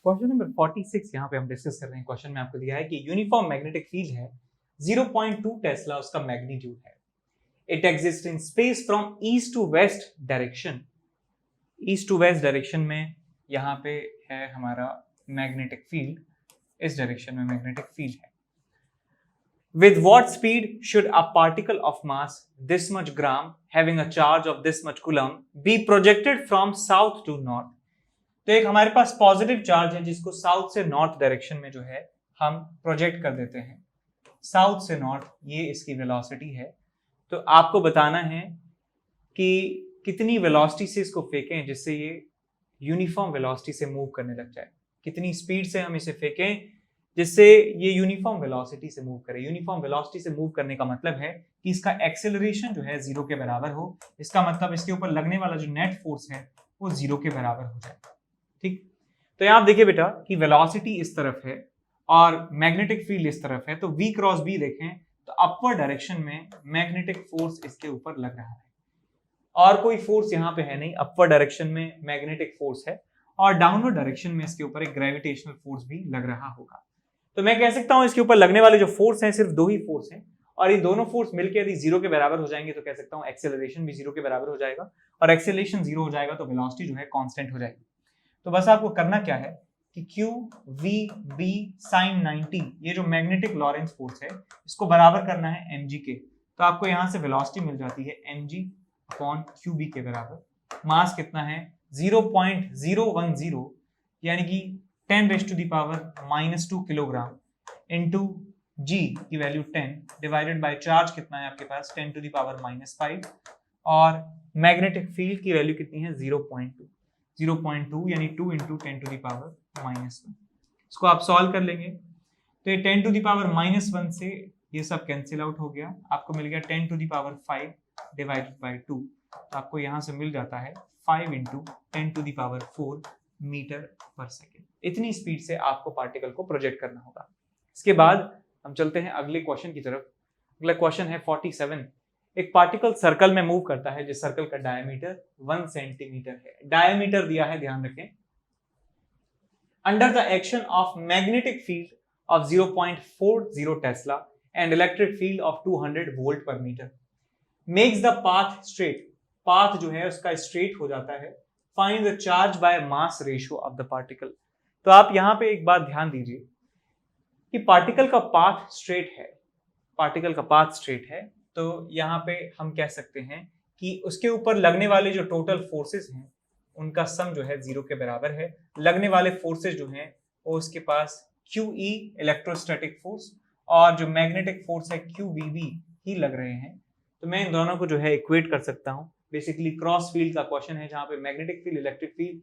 Question number 46 यहाँ पे हम डिस्कस कर रहे हैं। क्वेश्चन में आपको दिया है कि यूनिफॉर्म मैग्नेटिक फील्ड है 0.2 टेस्ला, उसका मैग्नीट्यूड है। It exist in space from east to west direction. East to west direction में यहाँ पे है हमारा मैग्नेटिक फील्ड, इस डायरेक्शन में मैग्नेटिक फील्ड है। With what speed should a particle of mass this much gram having a charge of this much coulomb be projected from south to north? तो एक हमारे पास पॉजिटिव चार्ज है जिसको south से north direction में जो है हम प्रोजेक्ट कर देते हैं। साउथ से नॉर्थ ये इसकी वेलोसिटी है। तो आपको बताना है कि कितनी वेलोसिटी से इसको फेंकें जिससे ये यूनिफॉर्म वेलोसिटी से मूव करने लग जाए। कितनी स्पीड से हम इसे फेंकें जिससे ये यूनिफॉर्म वेलोसिटी से मूव करे। यूनिफॉर्म वेलोसिटी से मूव करने का मतलब है कि इसका एक्सेलरेशन जो है 0 के बराबर हो। इसका मतलब इसके ऊपर लगने वाला जो नेट फोर्स है वो 0 के बराबर हो जाए। ठीक, तो यहां आप देखिए बेटा कि वेलोसिटी इस तरफ है और मैग्नेटिक फील्ड इस तरफ है, तो V क्रॉस B देखें तो अपवर्ड डायरेक्शन में मैग्नेटिक फोर्स इसके ऊपर लग रहा है और कोई फोर्स यहाँ पे है नहीं। अपवर्ड डायरेक्शन में मैग्नेटिक फोर्स है और डाउनवर्ड डायरेक्शन में इसके ऊपर एक ग्रेविटेशनल फोर्स भी लग रहा होगा। तो मैं कह सकता हूं इसके ऊपर लगने वाले जो फोर्स हैं सिर्फ दो ही फोर्स हैं और ये दोनों फोर्स मिलकर यदि 0 के बराबर हो जाएंगे तो कह सकता हूं एक्सेलरेशन भी 0 के बराबर हो जाएगा और एक्सेलरेशन 0 हो जाएगा तो वेलोसिटी जो है कांस्टेंट हो जाएगी। तो बस आपको करना क्या है कि Q V B sin 90 ये जो मैग्नेटिक लॉरेंस फोर्स है इसको बराबर करना है mg के। तो आपको यहां से वेलोसिटी मिल जाती है mg अपॉन qb के बराबर। मास कितना है 0.010 यानी कि 10⁻⁻² किलोग्राम इंटू g की वैल्यू 10 डिवाइडेड बाय चार्ज कितना है आपके पास 10⁻⁻5 और मैग्नेटिक फील्ड की वैल्यू कितनी है 0.2 यानी 2 इंटू 10⁻⁻1। इसको आप सॉल्व कर लेंगे तो ये 10⁻⁻1 से ये सब कैंसिल आउट हो गया। आपको मिल गया 10⁵ डिवाइडेड बाय 2। तो आपको यहाँ से मिल जाता है 5 इंटू 10⁴ मीटर पर सेकेंड। इतनी स्पीड से आपको पार्टिकल को प्रोजेक्ट करना होगा। इसके बाद हम चलते हैं अगले क्वेश्चन की तरफ। अगला क्वेश्चन है 47। एक पार्टिकल सर्कल में मूव करता है जिस सर्कल का डायमीटर 1 सेंटीमीटर है। डायमीटर दिया है, ध्यान रखें। Under the action of magnetic field of 0.40 tesla and electric field of 200 volt per metre makes the path straight. Path जो है उसका स्ट्रेट हो जाता है। Find the charge by mass ratio of the particle. तो आप यहां पे एक बात ध्यान दीजिए कि पार्टिकल का पाथ स्ट्रेट है। पार्टिकल का पाथ स्ट्रेट है तो यहाँ पे हम कह सकते हैं कि उसके ऊपर लगने वाले जो टोटल फोर्सेस हैं उनका सम जो है 0 के बराबर है। लगने वाले फोर्सेस जो हैं वो उसके पास QE इलेक्ट्रोस्टैटिक फोर्स और जो मैग्नेटिक फोर्स है QVB ही लग रहे हैं। तो मैं इन दोनों को जो है इक्वेट कर सकता हूँ। बेसिकली क्रॉस फील्ड का क्वेश्चन है जहाँ पे मैग्नेटिक फील्ड इलेक्ट्रिक फील्ड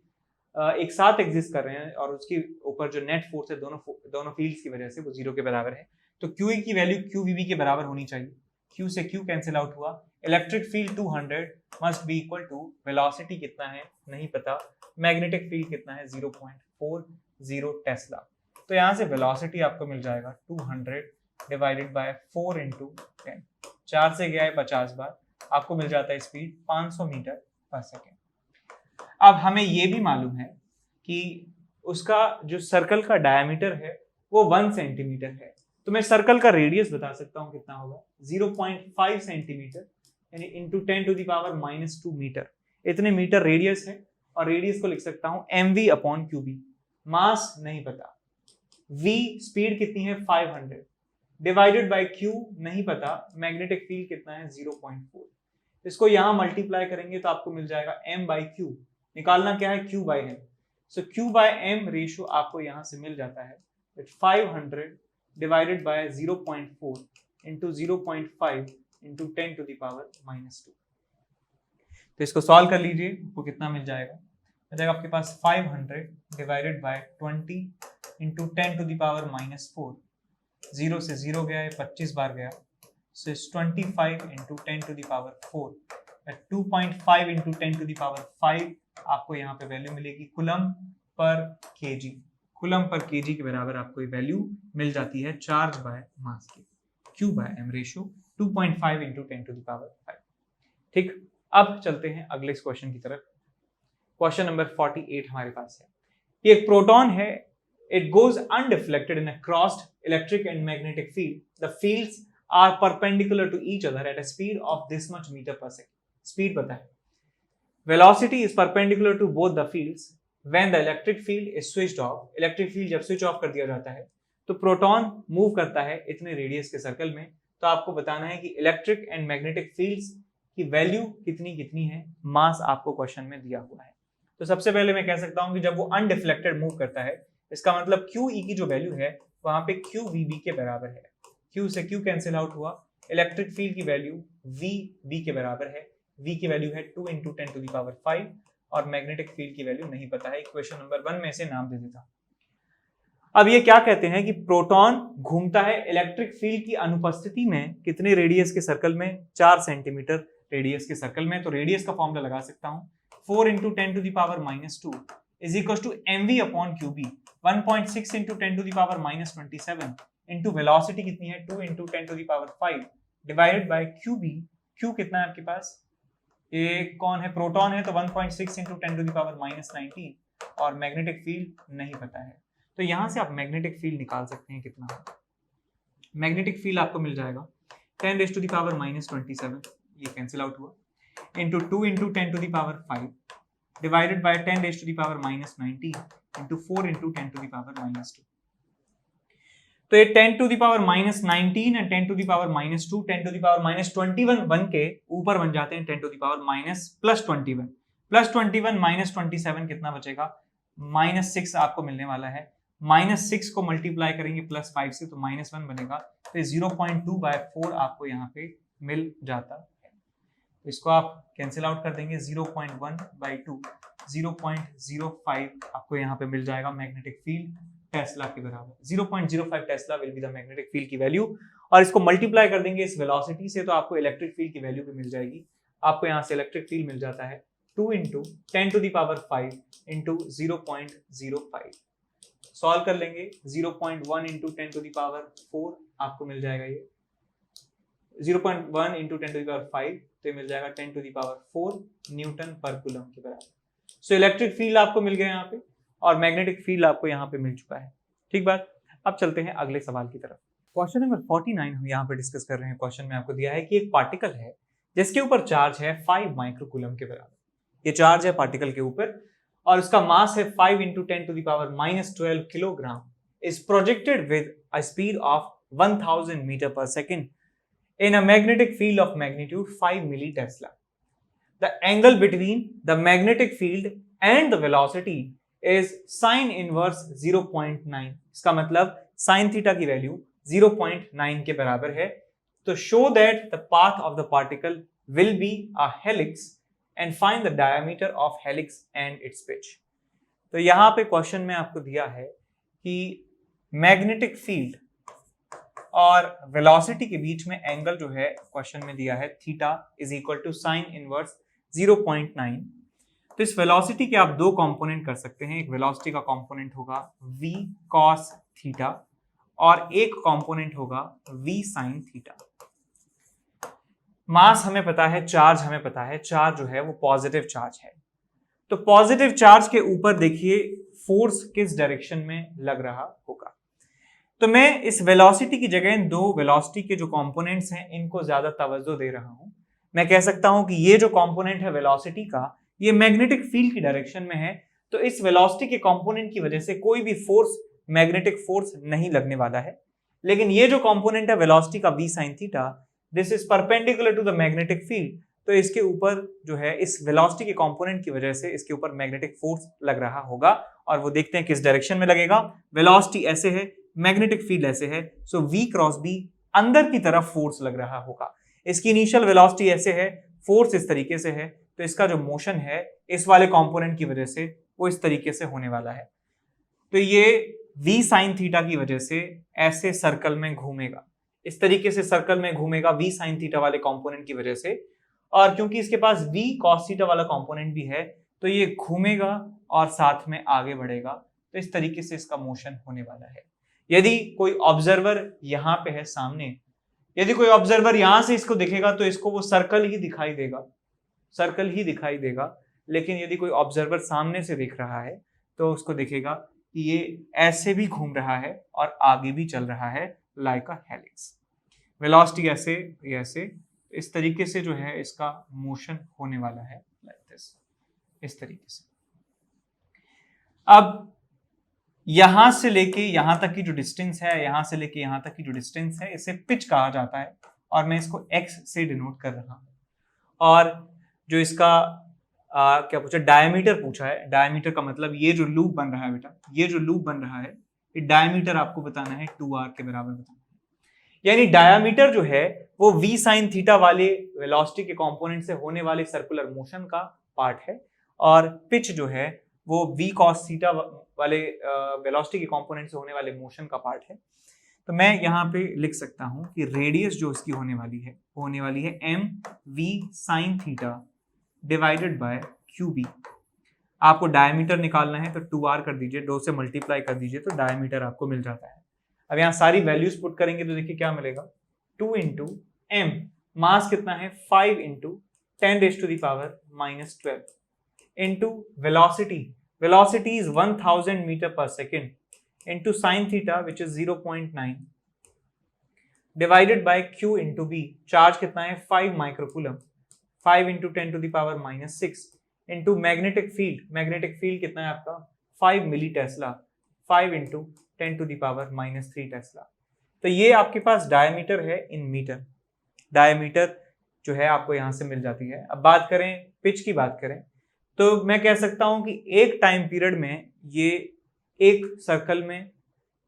एक साथ एग्जिस्ट कर रहे हैं और उसके ऊपर जो नेट फोर्स है दोनों फील्ड्स की वजह से वो 0 के बराबर है। तो QE की वैल्यू QVB के बराबर होनी चाहिए। Q से Q कैंसिल आउट हुआ। Electric field 200 must be equal to velocity कितना है नहीं पता, मैग्नेटिक फील्ड कितना है 0.40 टेस्ला। तो यहाँ से वेलोसिटी आपको मिल जाएगा 200 डिवाइडेड बाय 4 इंटू 10। 4 से गया है 50 बार, आपको मिल जाता है स्पीड 500 मीटर पर सेकेंड। अब हमें ये भी मालूम है कि उसका जो सर्कल का डायमीटर है वो 1 सेंटीमीटर है। तो मैं सर्कल का रेडियस बता सकता हूं कितना होगा 0.5 सेंटीमीटर यानी इंटू 10⁻⁻2 मीटर। इतने मीटर रेडियस है और रेडियस को लिख सकता हूं mv अपॉन qb। मास नहीं पता, v स्पीड कितनी है 500 डिवाइडेड बाय q नहीं पता, मैग्नेटिक फील्ड कितना है 0.4। इसको यहां मल्टीप्लाई करेंगे तो आपको मिल जाएगा m बाई q। निकालना क्या है q by m। So q by m ratio आपको यहां से मिल जाता है 500 डिवाइडेड बाय 0.4 इंटू 0.5 इंटू 10⁻⁻2। तो इसको सॉल्व कर लीजिए, आपको कितना मिल जाएगा। मिल जाएगा आपके पास 500 डिवाइडेड बाय 20 इंटू 10⁻⁻4। 0 से 0 गया है, 25 बार गया, सो 25 इंटू 10⁻4 2.5 इंटू 10⁵ आपको यहाँ पे वैल्यू मिलेगी coulomb per KG. Coulomb per KG के बराबर आपको ये वैल्यू मिल जाती है चार्ज बाय मास की। Q by m ratio 2.5 into 10⁵। ठीक, अब चलते हैं अगले क्वेश्चन की तरफ। क्वेश्चन नंबर 48 हमारे पास है। ये एक प्रोटॉन है it goes undeflected in a crossed electric and magnetic field. The fields are perpendicular to each other at a speed of this much meter per second. Speed पता है. Velocity is perpendicular to both the fields. When the electric field is switched off, electric field जब switch off कर दिया जाता है तो proton move करता है इतने रेडियस के सर्कल में. तो आपको बताना है कि इलेक्ट्रिक एंड मैग्नेटिक फील्ड्स की वैल्यू कितनी कितनी है. मास आपको क्वेश्चन में दिया हुआ है. तो सबसे पहले मैं कह सकता हूं कि जब वो अनडिफ्लेक्टेड मूव करता है, इसका मतलब QE की जो वैल्यू है वहां पे QVB के बराबर है. Q से Q कैंसिल आउट हुआ. इलेक्ट्रिक फील्ड की वैल्यू VB के बराबर है. V की वैल्यू है 2 × 10⁵ और मैग्नेटिक फील्ड की वैल्यू नहीं पता है. इक्वेशन नंबर 1 में से नाम दे देता. अब ये क्या कहते हैं कि प्रोटॉन घूमता है इलेक्ट्रिक फील्ड की अनुपस्थिति में कितने रेडियस के सर्कल में, 4 सेंटीमीटर रेडियस के सर्कल में. तो रेडियस का फॉर्मूला लगा सकता हूं 4 × 10⁻² is equals to mv/qb. 1.6 × 10⁻27 into velocity कितनी है 2 × 10⁵ डिवाइडेड बाय QB. Q कितना है आपके पास, ये कौन है, प्रोटॉन है, तो 1.6 × 10⁻19 और मैग्नेटिक फील्ड नहीं पता है. तो यहां से आप मैग्नेटिक फील्ड निकाल सकते हैं. कितना मैग्नेटिक फील्ड आपको मिल जाएगा 10⁻27, ये कैंसिल आउट हुआ, इंटू 2 × 10⁵ डिवाइडेड बाय 10⁻19 इंटू 4 × 10⁻². तो ये 10⁻19 एंड 10⁻², 10⁻21 बन के ऊपर बन जाते हैं 10⁻+21. +21 -27 कितना बचेगा, -6 आपको मिलने वाला है. -6 को मल्टीप्लाई करेंगे +5 से तो -1 बनेगा. तो 0.2/4 आपको यहाँ पे मिल जाता है. इसको आप कैंसिल आउट कर देंगे. 0.1/2 0.05 आपको यहाँ पे मिल जाएगा मैग्नेटिक फील्ड टेस्ला के बराबर. 0.05 Tesla will be the magnetic field की वैल्यू. और इसको मल्टीप्लाई कर देंगे इस वेलोसिटी से तो आपको इलेक्ट्रिक फील्ड की वैल्यू भी मिल जाएगी. आपको यहाँ से इलेक्ट्रिक फील्ड मिल जाता है 2 × 10⁵ इंटू 0.05. सॉल्व कर लेंगे. 0.1 × 10⁴ आपको मिल जाएगा. ये 0.1 × 10⁵ तो मिल जाएगा 10⁴ न्यूटन पर कूलम के बराबर. सो इलेक्ट्रिक फील्ड आपको मिल गया यहाँ पे और मैग्नेटिक फील्ड आपको यहाँ पे मिल चुका है. ठीक बात. अब चलते हैं अगले सवाल की तरफ. क्वेश्चन नंबर 49 हम यहाँ पे डिस्कस कर रहे हैं. क्वेश्चन में आपको दिया है कि एक पार्टिकल है जिसके ऊपर चार्ज है 5 माइक्रोकूलम के बराबर. ये चार्ज है पार्टिकल के ऊपर और उसका मास है 5 × 10⁻12 kilogram. Is projected with a speed of 1000 metre per second in a magnetic field of magnitude 5 millitesla. The angle between the magnetic field and the velocity is sin inverse 0.9. इसका मतलब sin theta की value 0.9 के बराबर है. तो show that the path of the particle will be a helix and find the diameter of helix and its pitch. तो यहाँ पे क्वेश्चन में आपको दिया है कि मैग्नेटिक फील्ड और वेलोसिटी के बीच में एंगल जो है क्वेश्चन में दिया है theta is equal to sine inverse 0.9. तो इस वेलोसिटी के आप दो कंपोनेंट कर सकते हैं. एक वेलोसिटी का कंपोनेंट होगा v cos थीटा और एक कंपोनेंट होगा v sin थीटा. मास हमें पता है, चार्ज हमें पता है. चार्ज जो है वो पॉजिटिव चार्ज है. तो पॉजिटिव चार्ज के ऊपर देखिए फोर्स किस डायरेक्शन में लग रहा होगा. तो मैं इस वेलोसिटी की जगह इन दो वेलोसिटी के जो कंपोनेंट्स हैं इनको ज्यादा तवज्जो दे रहा हूं. मैं कह सकता हूं कि ये जो कंपोनेंट है वेलोसिटी का ये मैग्नेटिक फील्ड की डायरेक्शन में है. तो इस वेलोसिटी के कंपोनेंट की वजह से कोई भी फोर्स, मैग्नेटिक फोर्स नहीं लगने वाला है. लेकिन ये जो कंपोनेंट है वेलोसिटी का v sin theta, this is perpendicular to the magnetic field. तो इसके ऊपर जो है इस वेलोसिटी के कंपोनेंट की वजह से इसके ऊपर मैग्नेटिक फोर्स लग रहा होगा. और वो देखते हैं किस डायरेक्शन में लगेगा. वेलोसिटी ऐसे है, मैग्नेटिक फील्ड ऐसे है. सो v क्रॉस b अंदर की तरफ फोर्स लग रहा होगा. इसकी इनिशियल वेलोसिटी ऐसे है, फोर्स इस तरीके से है. तो इसका जो मोशन है इस वाले कंपोनेंट की वजह से वो इस तरीके से होने वाला है. तो ये v sin थीटा की वजह से ऐसे सर्कल में घूमेगा, इस तरीके से सर्कल में घूमेगा v sin थीटा वाले कंपोनेंट की वजह से. और क्योंकि इसके पास v cos थीटा वाला कंपोनेंट भी है तो ये घूमेगा और साथ में आगे बढ़ेगा. तो इस तरीके से इसका मोशन होने वाला है. यदि कोई ऑब्जर्वर यहाँ पे है सामने, यदि कोई ऑब्जर्वर यहां से इसको देखेगा तो इसको वो सर्कल ही दिखाई देगा, सर्कल ही दिखाई देगा. लेकिन यदि कोई ऑब्जर्वर सामने से देख रहा है तो उसको दिखेगा कि ये ऐसे भी घूम रहा है और आगे भी चल रहा है लाइक अ हेलिक्स। वेलोसिटी ऐसे ऐसे इस तरीके से जो है इसका मोशन होने वाला है लाइक दिस, इस तरीके से। अब यहां से लेके यहां तक की जो डिस्टेंस है, यहां से लेके यहां तक की जो डिस्टेंस है, इसे पिच कहा जाता है और मैं इसको x से डिनोट कर रहा हूं। और जो इसका क्या पूछा, डायमीटर पूछा है। डायमीटर का मतलब ये जो लूप बन रहा है बेटा, ये जो लूप बन रहा है, ये डायमीटर आपको बताना है 2r के बराबर बताना है। यानी डायमीटर जो है वो v sin थीटा वाले वेलोसिटी के कंपोनेंट से होने वाले सर्कुलर मोशन का पार्ट है, और पिच जो है वो v cos थीटा वाले वेलोसिटी के कंपोनेंट से होने वाले मोशन का पार्ट है। तो मैं यहाँ पे लिख सकता हूँ कि रेडियस जो इसकी होने वाली है वो होने वाली है m v sin theta divided by QB। आपको डायमीटर निकालना है तो 2r कर दीजिए, 2 से मल्टीप्लाई कर दीजिए तो डायमीटर आपको मिल जाता है। अब यहाँ सारी वैल्यूज पुट करेंगे तो देखिए क्या मिलेगा, 2 इंटू m, मास कितना है 5 into 10⁻⁻12 into velocity, velocity is 1000 meter per second into sin theta which is 0.9 divided by q into b, charge कितना है 5 microcoulomb, 5 into 10⁻⁻6 into magnetic field, magnetic field कितना है आपका 5 मिली टेस्ला, 5 into 10⁻³ टेस्ला। तो ये आपके पास डायमीटर है इन मीटर, डायमीटर जो है आपको यहां से मिल जाती है। अब बात करें पिच की, बात करें तो मैं कह सकता हूं कि एक टाइम पीरियड में ये एक सर्कल में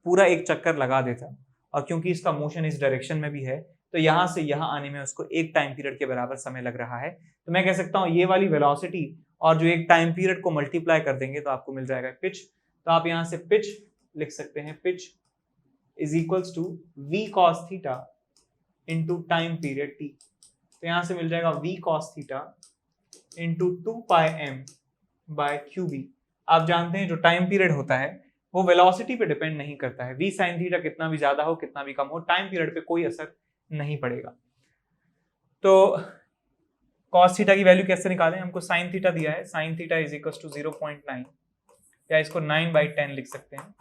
पूरा एक चक्कर लगा देता, और क्योंकि इसका मोशन इस डायरेक्शन में भी है तो यहां से यहां आने में उसको एक टाइम पीरियड के बराबर समय लग रहा है। तो मैं कह सकता हूं ये वाली वेलोसिटी और जो एक टाइम पीरियड को मल्टीप्लाई कर देंगे तो आपको मिल जाएगा पिच। तो आप यहां से पिच लिख सकते हैं, pitch is equals to v cos theta into time period t। तो यहां से मिल जाएगा v cos theta into 2πm by QB। आप जानते हैं जो टाइम पीरियड होता है वो वेलोसिटी पे डिपेंड नहीं करता है, v sin थीटा कितना भी ज्यादा हो कितना भी कम हो, टाइम पीरियड पे कोई असर नहीं पड़ेगा। तो cos थीटा की वैल्यू कैसे निकालें, हमको sin थीटा दिया है, sin theta is equal to 0.9 या इसको 9/10 लिख सकते हैं।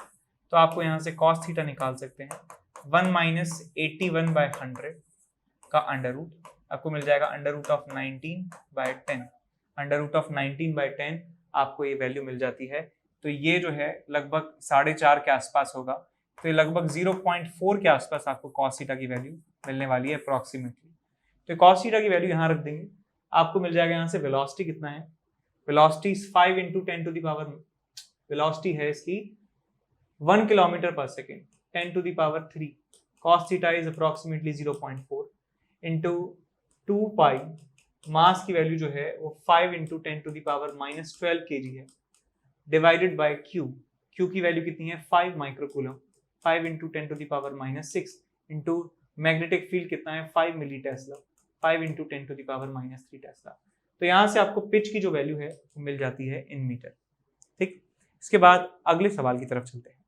तो आपको यहाँ से cos थीटा निकाल सकते हैं 1 - 81/100 का अंडर रूट, आपको मिल जाएगा under root of 19/10, under root of 19/10 आपको ये वैल्यू मिल जाती है। तो ये जो है लगभग 4.5 के आसपास होगा, तो ये लगभग 0.4 के आसपास आपको cos थीटा की वैल्यू मिलने वाली है अप्रॉक्सीमेटली। तो cos थीटा की वैल्यू यहाँ रख देंगे, आपको मिल जाएगा यहाँ से वेलोसिटी कितना है, वेलोसिटी 5 इंटू 10⁻, वेलोसिटी है इसकी 1 kilometre per second, 10⁻3, cos theta is approximately 0.4 into 2π, mass की वैल्यू जो है वो 5 इंटू 10⁻⁻12 kg है, डिवाइडेड बाय Q, Q की वैल्यू कितनी है 5 microcoulomb, 5 into 10⁻6 into magnetic field कितना है 5 मिली टेस्ला, 5 इंटू 10⁻³ टेस्ला। तो यहाँ से आपको पिच की जो वैल्यू है वो मिल जाती है इन मीटर। ठीक, इसके बाद अगले सवाल की तरफ चलते हैं।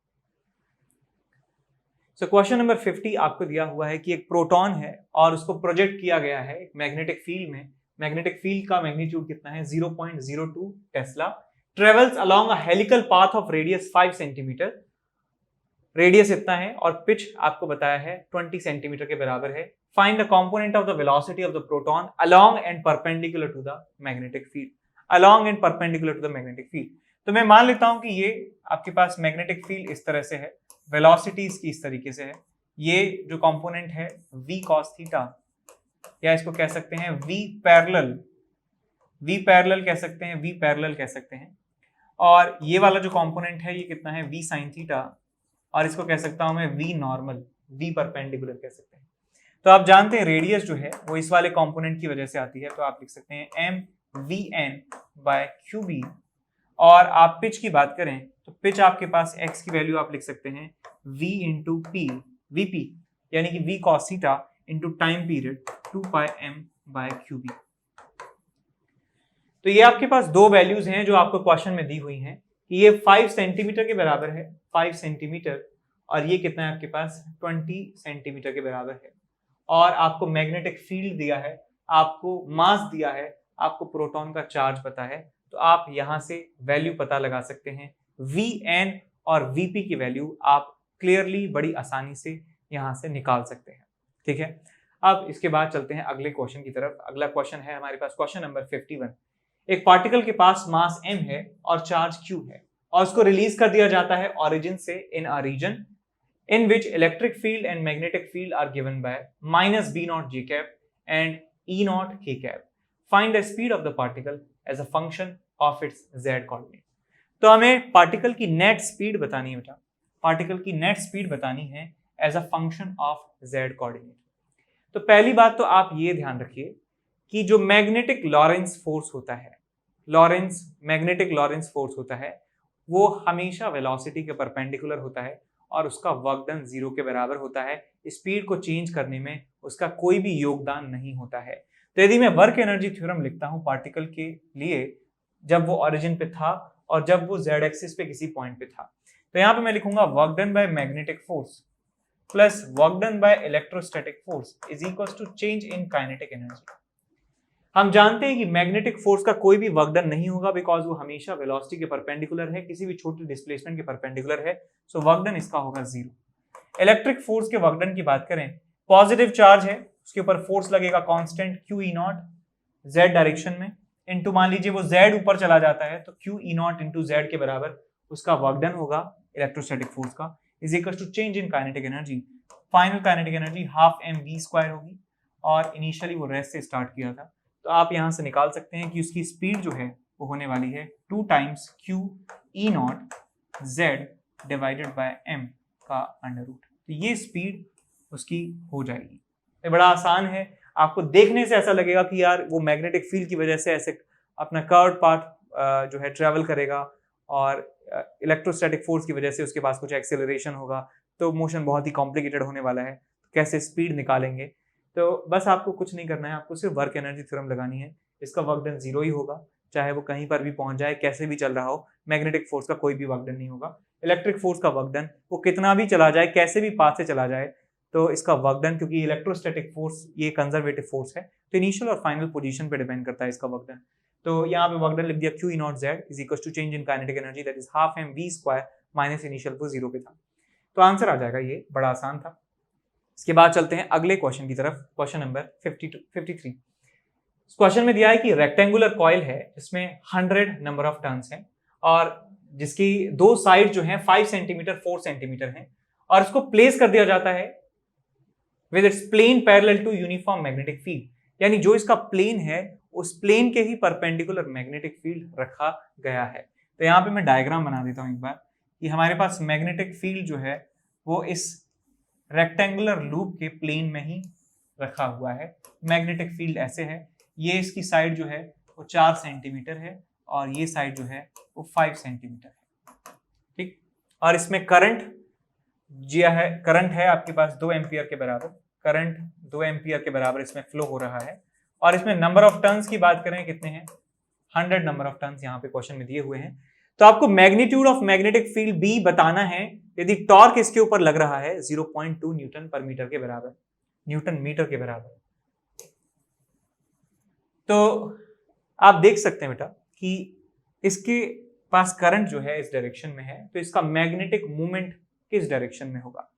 सो क्वेश्चन नंबर 50 आपको दिया हुआ है कि एक प्रोटॉन है और उसको प्रोजेक्ट किया गया है एक मैग्नेटिक फील्ड में, मैग्नेटिक फील्ड का मैग्नीट्यूड कितना है 0.02 Tesla, travels along a helical path of radius 5 centimetre, radius इतना है और पिच आपको बताया है 20 सेंटीमीटर के बराबर है। Find the component of the velocity of the proton along and perpendicular to the magnetic field, along and perpendicular to the magnetic field. तो मैं मान लेता हूं कि ये आपके पास मैग्नेटिक फील्ड इस तरह से है, वेलोसिटी इसकी इस तरीके से है, ये जो कंपोनेंट है v cos थीटा, या इसको कह सकते हैं v पैरेलल कह सकते हैं, v पैरेलल कह सकते हैं, और ये वाला जो कंपोनेंट है ये कितना है v sin थीटा, और इसको कह सकता हूं मैं v नॉर्मल, v परपेंडिकुलर कह सकते हैं। तो आप जानते हैं रेडियस जो है वो इस वाले कंपोनेंट की वजह से आती है, तो आप लिख सकते हैं mvn/qb। और आप पिच की बात करें तो पिच आपके पास x की वैल्यू आप लिख सकते हैं v इंटू पी, vp यानी कि v cos theta into time period 2πm/qb। तो ये आपके पास दो वैल्यूज हैं जो आपको क्वेश्चन में दी हुई हैं कि ये 5 सेंटीमीटर के बराबर है, 5 सेंटीमीटर, और ये कितना है आपके पास 20 सेंटीमीटर के बराबर है, और आपको मैग्नेटिक फील्ड दिया है, आपको मास दिया है, आपको प्रोटॉन का चार्ज पता है। तो आप यहां से वैल्यू पता लगा सकते हैं Vn और वीपी की वैल्यू आप क्लियरली बड़ी आसानी से यहाँ से निकाल सकते हैं। ठीक है, अब इसके बाद चलते हैं अगले क्वेश्चन की तरफ। अगला क्वेश्चन है हमारे पास क्वेश्चन नंबर 51। एक पार्टिकल के पास मास m है और चार्ज q है और उसको रिलीज कर दिया जाता है ओरिजिन से इन a reason in which electric field and magnetic field are given by minus b naught j cap and e naught k cap. Find the speed of the particle as a function of its z coordinate. तो हमें particle की net speed बतानी है बेटा, particle की net speed बतानी है as a function of z coordinate. तो पहली बात तो आप ये ध्यान रखिए कि जो मैग्नेटिक लॉरेंस फोर्स होता है, मैग्नेटिक लॉरेंस फोर्स होता है, वो हमेशा वेलोसिटी के परपेंडिकुलर होता है और उसका वर्क डन 0 के बराबर होता है। स्पीड को चेंज करने में उसका कोई भी योगदान नहीं होता है। तो यदि मैं वर्क एनर्जी थ्योरम लिखता हूं पार्टिकल के लिए जब वो ओरिजिन पे था और जब वो z एक्सिस पे किसी पॉइंट पे था, तो यहां पे मैं लिखूंगा work done by magnetic force plus work done by electrostatic force is equals to change in kinetic energy. हम जानते हैं कि मैग्नेटिक फोर्स का कोई भी वर्क डन नहीं होगा बिकॉज वो हमेशा वेलोसिटी के परपेंडिकुलर है, किसी भी छोटे डिस्प्लेसमेंट के परपेंडिकुलर है, सो वर्क डन इसका होगा 0। इलेक्ट्रिक फोर्स के वर्क डन की बात करें, पॉजिटिव चार्ज है उसके ऊपर फोर्स लगेगा constant q e not z direction में, इनटू मान लीजिए वो z ऊपर चला जाता है तो q e not into z के बराबर उसका वर्क डन होगा इलेक्ट्रोस्टैटिक फोर्स का is equal to change in kinetic energy. Final kinetic energy half mv² होगी और इनिशियली वो रेस्ट से स्टार्ट किया था, तो आप यहां से निकाल सकते हैं कि उसकी स्पीड जो है वो होने वाली है 2 times q e not z divided by m का अंडर रूट। तो ये स्पीड उसकी हो जाएगी। ये बड़ा आसान है, आपको देखने से ऐसा लगेगा कि यार वो मैग्नेटिक फील्ड की वजह से ऐसे अपना कर्व्ड पाथ जो है ट्रेवल करेगा और इलेक्ट्रोस्टैटिक फोर्स की वजह से उसके पास कुछ एक्सेलरेशन होगा, तो मोशन बहुत ही कॉम्प्लिकेटेड होने वाला है। तो कैसे स्पीड निकालेंगे? तो बस आपको कुछ नहीं करना है, आपको सिर्फ वर्क एनर्जी थ्योरम लगानी है। इसका वर्क डन 0 ही होगा, चाहे वो कहीं पर भी पहुंच जाए, कैसे भी चल रहा हो, मैग्नेटिक फोर्स का कोई भी वर्क डन नहीं होगा। इलेक्ट्रिक फोर्स का वर्क डन वो कितना भी चला जाए, कैसे भी पाथ से चला जाए, तो इसका वर्क डन, क्योंकि इलेक्ट्रोस्टैटिक फोर्स ये कंजर्वेटिव फोर्स है, तो इनिशियल और फाइनल पोजीशन पे डिपेंड करता है इसका वर्क डन। तो यहाँ पे वर्क डन लिख दिया q e not z is equal to change in kinetic energy that is half mv² minus initial वो 0 पे था, तो आंसर आ जाएगा। ये बड़ा आसान था। इसके बाद चलते हैं अगले क्वेश्चन की तरफ, क्वेश्चन नंबर 53। इस क्वेश्चन में दिया है कि रेक्टेंगुलर कॉइल है जिसमें 100 नंबर ऑफ टर्न्स हैं और जिसकी दो साइड जो है 5 सेंटीमीटर 4 सेंटीमीटर है और इसको प्लेस कर दिया जाता है with its plane parallel to uniform magnetic field, यानी जो इसका प्लेन है उस प्लेन के ही परपेंडिकुलर मैग्नेटिक फील्ड रखा गया है। तो यहाँ पे मैं डायग्राम बना देता हूँ एक बार कि हमारे पास मैग्नेटिक फील्ड जो है वो इस रेक्टेंगुलर लूप के प्लेन में ही रखा हुआ है। मैग्नेटिक फील्ड ऐसे है, ये इसकी साइड जो है वो 4 सेंटीमीटर है और ये साइड जो है वो 5 सेंटीमीटर है, ठीक। और इसमें करंट है आपके पास 2 एम्पियर के बराबर, करंट 2 एम्पियर के बराबर इसमें फ्लो हो रहा है। और इसमें नंबर ऑफ टर्न्स की बात करें कितने हैं, 100 नंबर ऑफ टर्न्स यहाँ पे क्वेश्चन में दिए हुए हैं। तो आपको magnitude of magnetic field B बताना है यदि टॉर्क इसके ऊपर लग रहा है 0.2 न्यूटन पर मीटर के बराबर, न्यूटन मीटर के बराबर। तो आप देख सकते हैं बेटा कि इसके पास करंट जो है इस डायरेक्शन में है, तो इसका मैग्नेटिक मूवमेंट किस डायरेक्शन में होगा।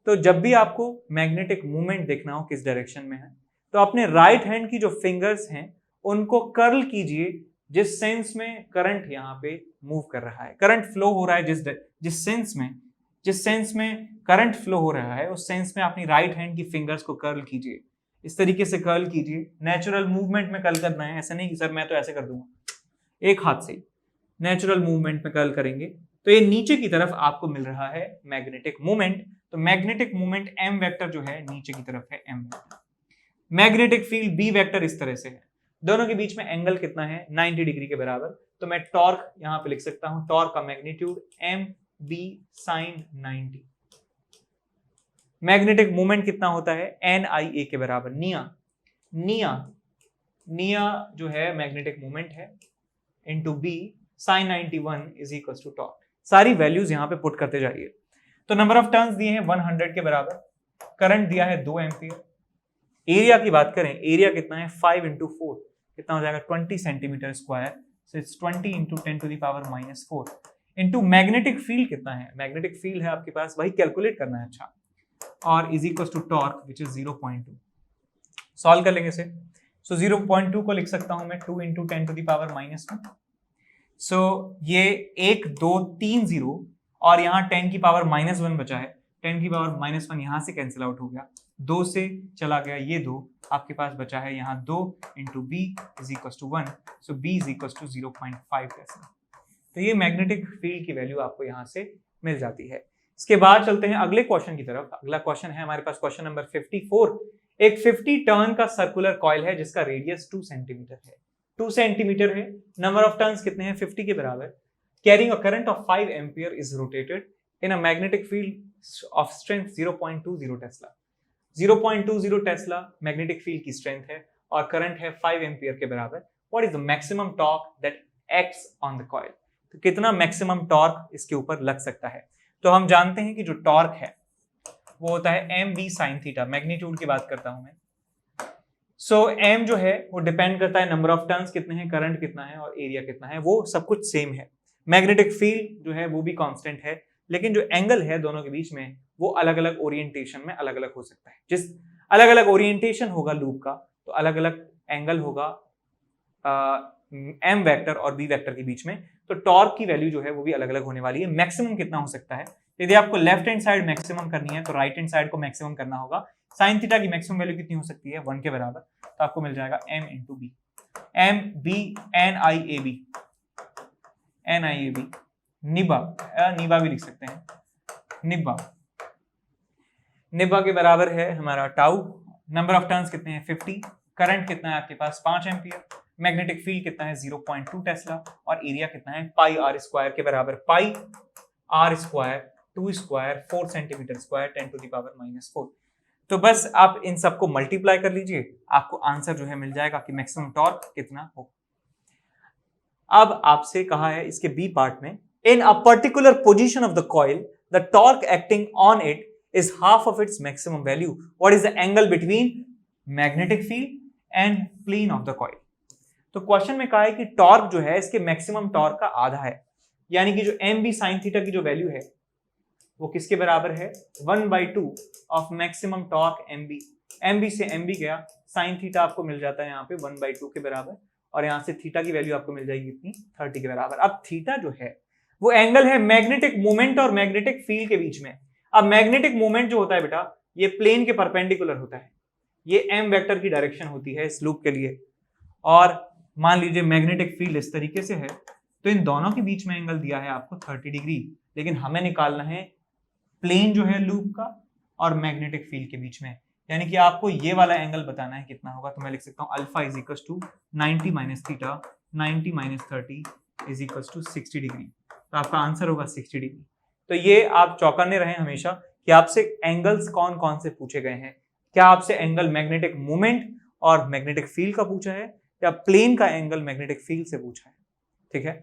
तो जब भी आपको मैग्नेटिक मूवमेंट देखना हो किस डायरेक्शन में है, तो अपने राइट हैंड की जो फिंगर्स हैं उनको कर्ल कीजिए जिस सेंस में करंट यहाँ पे मूव कर रहा है, करंट फ्लो हो रहा है, जिस सेंस में करंट फ्लो हो रहा है उस सेंस में अपनी राइट हैंड की फिंगर्स को कर्ल कीजिए। इस तरीके से कर्ल कीजिए, नेचुरल मूवमेंट में कर्ल करना है, ऐसा नहीं कि सर मैं तो ऐसे कर दूंगा, एक हाथ से नेचुरल मूवमेंट में कर्ल करेंगे। तो ये नीचे की तरफ आपको मिल रहा है मैग्नेटिक मूवमेंट, तो मैग्नेटिक मूवमेंट m वेक्टर जो है नीचे की तरफ है m vector. Magnetic field b vector इस तरह से है, दोनों के बीच में एंगल कितना है 90 डिग्री के बराबर। तो मैं टॉर्क यहां पे लिख सकता हूं, टॉर्क का magnitude mb sin 90। Magnetic movement कितना होता है NIA के बराबर, निया जो है मैग्नेटिक मूवमेंट है into b sin 91 is equal to torque. सारी वैल्यूज यहां पे पुट करते जाइए। तो नंबर ऑफ टर्न्स दिए हैं 100 के बराबर, करंट दिया है 2 एम्पियर, एरिया की बात करें, एरिया कितना है 5 इंटू 4 कितना हो जाएगा 20 centimetre square, so it's 20 into 10 to the power -4। Into magnetic field कितना है, मैग्नेटिक फील्ड है आपके पास, वही कैलकुलेट करना है। अच्छा, और is equal to torque which is 0.2। Solve कर लेंगे इसे। सो 0.2 को लिख सकता हूं मैं 2 इंटू 10 टू द पावर -1। सो ये 1 2 3 0 और यहाँ 10 की पावर -1 बचा है, 10 की पावर -1 यहाँ से कैंसिल आउट हो गया, 2 से चला गया ये 2, आपके पास बचा है यहाँ 2 into B is equal to 1। So B is equal to 0.5 tesla. तो ये मैग्नेटिक फील्ड की वैल्यू आपको यहाँ से मिल जाती है। इसके बाद चलते हैं अगले क्वेश्चन की तरफ। अगला क्वेश्चन है हमारे पास क्वेश्चन नंबर 54। एक 50 टर्न का सर्कुलर कॉइल है जिसका रेडियस 2 सेंटीमीटर है, 2 सेंटीमीटर है, नंबर ऑफ टर्न्स कितने हैं 50 के बराबर, carrying a current of 5 ampere is rotated in a magnetic field of strength 0.20 Tesla. 0.20 Tesla magnetic field की स्ट्रेंथ है और करंट है 5 एम्पियर के बराबर। What is the maximum torque that acts on the coil? तो कितना मैक्सिमम टॉर्क इसके ऊपर लग सकता है? तो हम जानते हैं कि जो टॉर्क है वो होता है M B sine theta, magnitude की बात करता हूं मैं। सो एम जो है वो डिपेंड करता है नंबर ऑफ टर्न्स कितने हैं, करंट कितना है और एरिया कितना है, वो सब कुछ सेम है। मैग्नेटिक फील्ड जो है वो भी कांस्टेंट है, लेकिन जो एंगल है दोनों के बीच में वो अलग अलग ओरिएंटेशन में अलग अलग हो सकता है। जिस अलग अलग ओरिएंटेशन होगा लूप का तो अलग अलग एंगल होगा एम वेक्टर और बी वेक्टर के बीच में। तो टॉर्क की वैल्यू जो है वो भी अलग अलग होने वाली है। मैक्सिमम कितना हो सकता है, यदि आपको लेफ्ट हैंड साइड मैक्सिमम करनी है तो राइट हैंड साइड को मैक्सिमम करना होगा। साइन थीटा की मैक्सिमम वैल्यू कितनी हो सकती है 1 के बराबर, तो आपको मिल जाएगा m into B, M B N I A B, N I A B निबा, निबा भी लिख सकते हैं, निबा, निबा के बराबर है हमारा टाउ। नंबर ऑफ टर्न्स कितने हैं 50, करंट कितना है आपके पास 5 एम्पियर, मैग्नेटिक फील्ड कितना है 0.2 टेस्ला और एरिया कितना है पाई आर स्क्वायर के बराबर, pi R square 2 square 4 centimetre square 10 to the power -4। तो बस आप इन सबको मल्टीप्लाई कर लीजिए, आपको आंसर जो है मिल जाएगा कि मैक्सिमम टॉर्क कितना हो। अब आपसे कहा है इसके बी पार्ट में, in a particular position of the coil the torque acting on it is half of its maximum value. What is the angle between magnetic field and plane of the coil? तो question में कहा है कि torque जो है इसके maximum torque का आधा है, यानी कि जो एम बी साइन थीटा की जो वैल्यू है वो किसके बराबर है 1/2 of maximum torque M B. M B से एम बी गया, साइन थीटा आपको मिल जाता है यहाँ पे 1/2 के बराबर और यहाँ से थीटा की वैल्यू आपको मिल जाएगी इतनी 30 के बराबर। अब थीटा जो है वो एंगल है मैग्नेटिक मोमेंट और मैग्नेटिक फील्ड के बीच में। अब मैग्नेटिक मोमेंट जो होता है बेटा ये प्लेन के परपेंडिकुलर होता है, ये एम वेक्टर की डायरेक्शन होती है इस लूप के लिए, और मान लीजिए मैग्नेटिक फील्ड इस तरीके से है तो इन दोनों के बीच में एंगल दिया है आपको 30 डिग्री, लेकिन हमें निकालना है प्लेन जो है लूप का और मैग्नेटिक फील्ड के बीच में, यानी कि आपको ये वाला एंगल बताना है कितना होगा। तो मैं लिख सकता हूँ alpha is equal to 90 minus theta 90 minus 30 is equal to 60 degree. तो आपका आंसर होगा 60 डिग्री। तो ये आप चौकन्ने रहें हमेशा कि आपसे एंगल्स कौन कौन से पूछे गए हैं। क्या आपसे एंगल मैग्नेटिक मोमेंट और मैग्नेटिक फील्ड का पूछा है या प्लेन का एंगल मैग्नेटिक फील्ड से पूछा है? ठीक है।